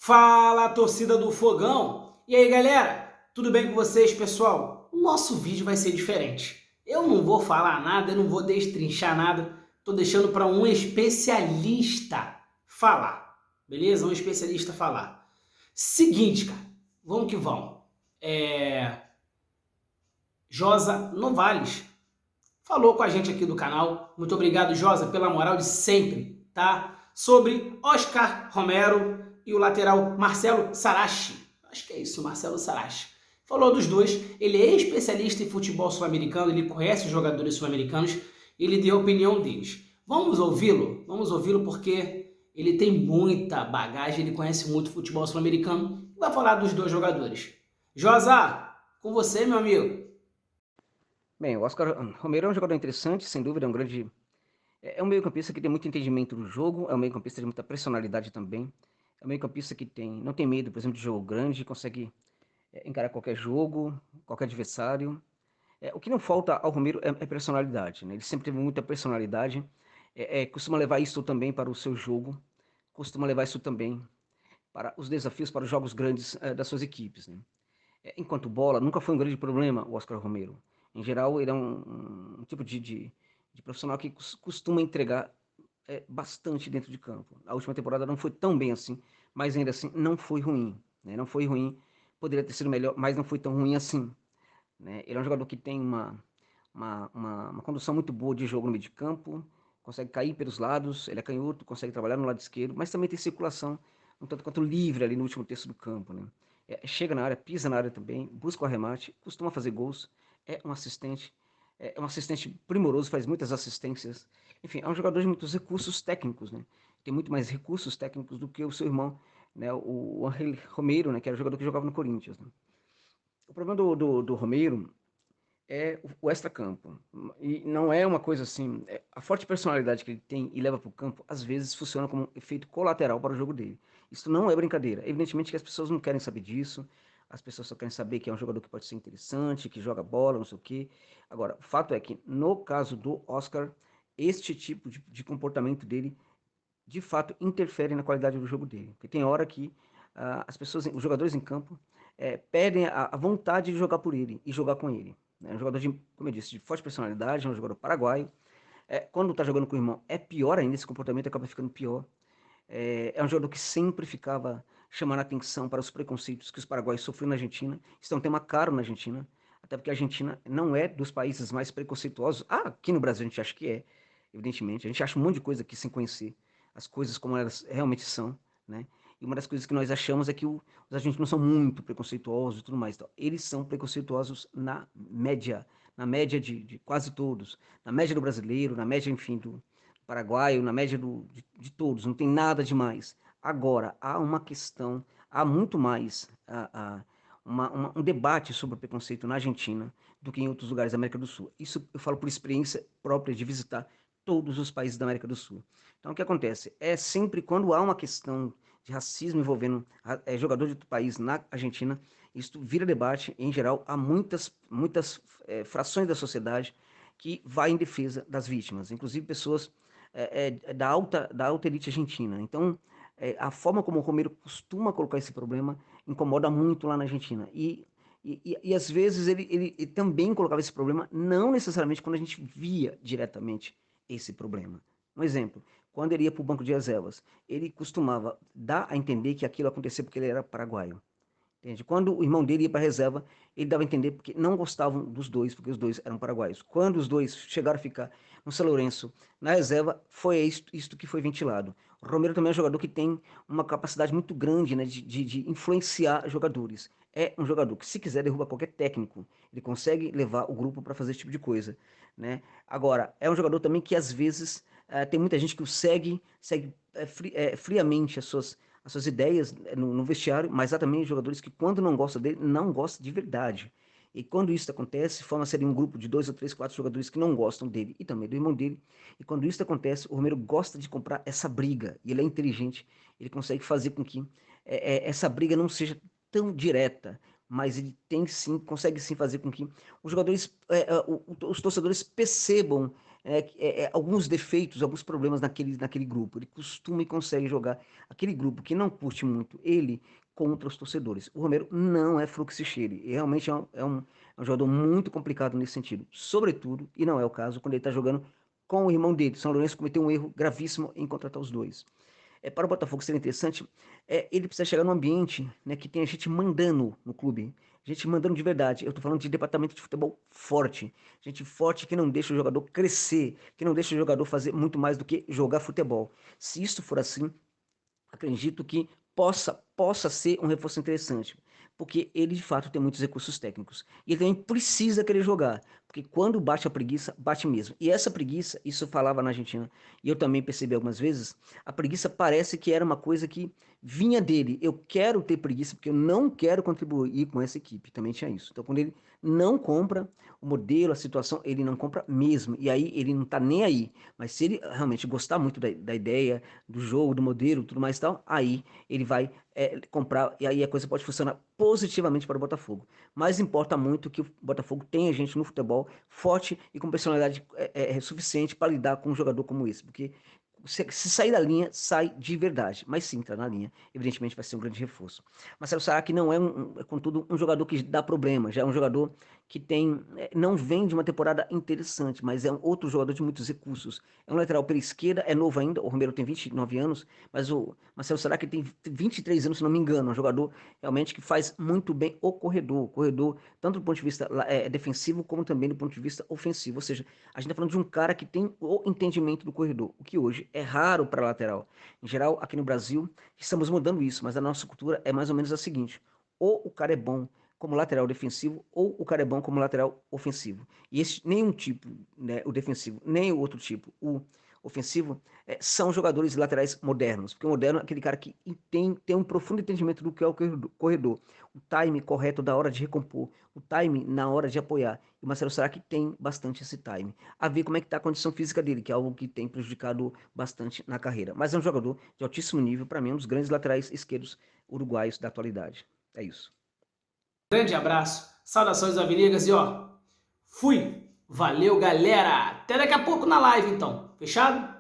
Fala, torcida do Fogão! E aí, galera? Tudo bem com vocês, pessoal? O nosso vídeo vai ser diferente. Eu não vou falar nada, eu não vou destrinchar nada. Tô deixando para um especialista falar. Beleza? Um especialista falar. Seguinte, cara. Vamos que vamos. Josa Novales falou com a gente aqui do canal. Muito obrigado, Josa, pela moral de sempre, tá? Sobre Oscar Romero e o lateral Marcelo Sarachi. Acho que é isso, Marcelo Sarachi. Falou dos dois. Ele é especialista em futebol sul-americano, ele conhece os jogadores sul-americanos, ele deu a opinião deles. Vamos ouvi-lo? Vamos ouvi-lo porque ele tem muita bagagem, ele conhece muito futebol sul-americano e vai falar dos dois jogadores. Josa, com você, meu amigo. Bem, o Oscar Romero é um jogador interessante, sem dúvida, é um meio-campista que tem muito entendimento do jogo, é um meio-campista de muita personalidade também. É um meio-campista que não tem medo, por exemplo, de jogo grande, consegue encarar qualquer jogo, qualquer adversário. O que não falta ao Romero é personalidade, né? Ele sempre teve muita personalidade, costuma levar isso também para o seu jogo, costuma levar isso também para os desafios, para os jogos grandes das suas equipes, né? Enquanto bola, nunca foi um grande problema o Oscar Romero. Em geral, ele é um tipo de profissional que costuma entregar bastante dentro de campo. A última temporada não foi tão bem assim, mas ainda assim não foi ruim. Né? Não foi ruim, poderia ter sido melhor, mas não foi tão ruim assim. Né? Ele é um jogador que tem uma condução muito boa de jogo no meio de campo, consegue cair pelos lados, ele é canhoto, consegue trabalhar no lado esquerdo, mas também tem circulação um tanto quanto livre ali no último terço do campo. Né? Chega na área, pisa na área também, busca o arremate, costuma fazer gols, é um assistente primoroso, faz muitas assistências. Enfim, é um jogador de muitos recursos técnicos, né? Tem muito mais recursos técnicos do que o seu irmão, né? O Angel Romero, né? Que era o jogador que jogava no Corinthians. Né? O problema do Romero é o extracampo. E não é uma coisa assim. A forte personalidade que ele tem e leva para o campo, às vezes funciona como um efeito colateral para o jogo dele. Isso não é brincadeira. Evidentemente que as pessoas não querem saber disso. As pessoas só querem saber que é um jogador que pode ser interessante, que joga bola, não sei o quê. Agora, o fato é que, no caso do Oscar, este tipo de comportamento dele, de fato, interfere na qualidade do jogo dele. Porque tem hora que as pessoas, os jogadores em campo, perdem a vontade de jogar por ele e jogar com ele. É um jogador de, como eu disse, de forte personalidade, é um jogador paraguaio. Quando tá jogando com o irmão, é pior ainda, esse comportamento acaba ficando pior. Um jogador que sempre ficava chamando a atenção para os preconceitos que os paraguaios sofriam na Argentina. Isso é um tema caro na Argentina, até porque a Argentina não é dos países mais preconceituosos. Aqui no Brasil a gente acha que é, evidentemente. A gente acha um monte de coisa aqui sem conhecer as coisas como elas realmente são, né? E uma das coisas que nós achamos é que os argentinos são muito preconceituosos e tudo mais. Então, eles são preconceituosos na média de quase todos, na média do brasileiro, na média, enfim, do paraguaio, na média de todos, não tem nada demais. Agora, há uma questão, há muito mais um debate sobre o preconceito na Argentina do que em outros lugares da América do Sul. Isso eu falo por experiência própria de visitar todos os países da América do Sul. Então, o que acontece? É sempre quando há uma questão de racismo envolvendo jogador de outro país na Argentina, isso vira debate. Em geral, há muitas frações da sociedade que vai em defesa das vítimas, inclusive pessoas da alta elite argentina. Então, a forma como o Romero costuma colocar esse problema incomoda muito lá na Argentina. E às vezes ele também colocava esse problema, não necessariamente quando a gente via diretamente esse problema. Um exemplo, quando ele ia para o banco de reservas, ele costumava dar a entender que aquilo acontecia porque ele era paraguaio. Entende? Quando o irmão dele ia para a reserva, ele dava a entender porque não gostavam dos dois, porque os dois eram paraguaios. Quando os dois chegaram a ficar no São Lourenço na reserva, foi isto que foi ventilado. O Romero também é um jogador que tem uma capacidade muito grande, né, de influenciar jogadores. É um jogador que, se quiser, derruba qualquer técnico. Ele consegue levar o grupo para fazer esse tipo de coisa. Né? Agora, é um jogador também que, às vezes, tem muita gente que o segue friamente as suas ideias no vestiário, mas há também jogadores que, quando não gostam dele, não gostam de verdade. E quando isso acontece, forma-se ali um grupo de dois ou três, quatro jogadores que não gostam dele e também do irmão dele. E quando isso acontece, o Romero gosta de comprar essa briga. E ele é inteligente, ele consegue fazer com que essa briga não seja tão direta, mas ele tem sim, consegue sim fazer com que os jogadores, os torcedores percebam alguns defeitos, alguns problemas naquele grupo. Ele costuma e consegue jogar aquele grupo que não curte muito ele contra os torcedores. O Romero não é fluxo cheire, realmente é um jogador muito complicado nesse sentido, sobretudo, e não é o caso, quando ele está jogando com o irmão dele. São Lourenço cometeu um erro gravíssimo em contratar os dois. Para o Botafogo ser interessante, ele precisa chegar num ambiente, né, que tenha gente mandando no clube, gente mandando de verdade. Eu estou falando de departamento de futebol forte, gente forte que não deixa o jogador crescer, que não deixa o jogador fazer muito mais do que jogar futebol. Se isso for assim, acredito que possa ser um reforço interessante, porque ele de fato tem muitos recursos técnicos. E ele também precisa querer jogar, porque quando bate a preguiça, bate mesmo. E essa preguiça, isso eu falava na Argentina, e eu também percebi algumas vezes, a preguiça parece que era uma coisa que vinha dele. Eu quero ter preguiça porque eu não quero contribuir com essa equipe. Também tinha isso. Então, quando ele não compra o modelo, a situação, ele não compra mesmo. E aí ele não tá nem aí. Mas se ele realmente gostar muito da ideia, do jogo, do modelo, tudo mais e tal, aí ele vai comprar e aí a coisa pode funcionar positivamente para o Botafogo. Mas importa muito que o Botafogo tenha gente no futebol forte e com personalidade suficiente para lidar com um jogador como esse, porque se sair da linha, sai de verdade. Mas se entrar na linha, evidentemente vai ser um grande reforço. Marcelo Sará que não é, contudo, um jogador que dá problema. Já é um jogador que não vem de uma temporada interessante, mas é um outro jogador de muitos recursos. É um lateral pela esquerda, é novo ainda. O Romero tem 29 anos, mas o Marcelo Sará que tem 23 anos, se não me engano. É um jogador realmente que faz muito bem o corredor. Corredor, tanto do ponto de vista defensivo, como também do ponto de vista ofensivo. Ou seja, a gente está falando de um cara que tem o entendimento do corredor, o que hoje é raro para lateral. Em geral, aqui no Brasil, estamos mudando isso, mas a nossa cultura é mais ou menos a seguinte: ou o cara é bom como lateral defensivo, ou o cara é bom como lateral ofensivo. E nenhum tipo, né, o defensivo, nem o outro tipo, o ofensivo, são jogadores laterais modernos. Porque o moderno é aquele cara que tem um profundo entendimento do que é o corredor, o time correto da hora de recompor, o time na hora de apoiar. E o Marcelo Sará que tem bastante esse time. A ver como é que está a condição física dele, que é algo que tem prejudicado bastante na carreira. Mas é um jogador de altíssimo nível, para mim, um dos grandes laterais esquerdos uruguaios da atualidade. É isso. Grande abraço, saudações amigas e ó, fui! Valeu, galera! Até daqui a pouco na live, então. Fechado?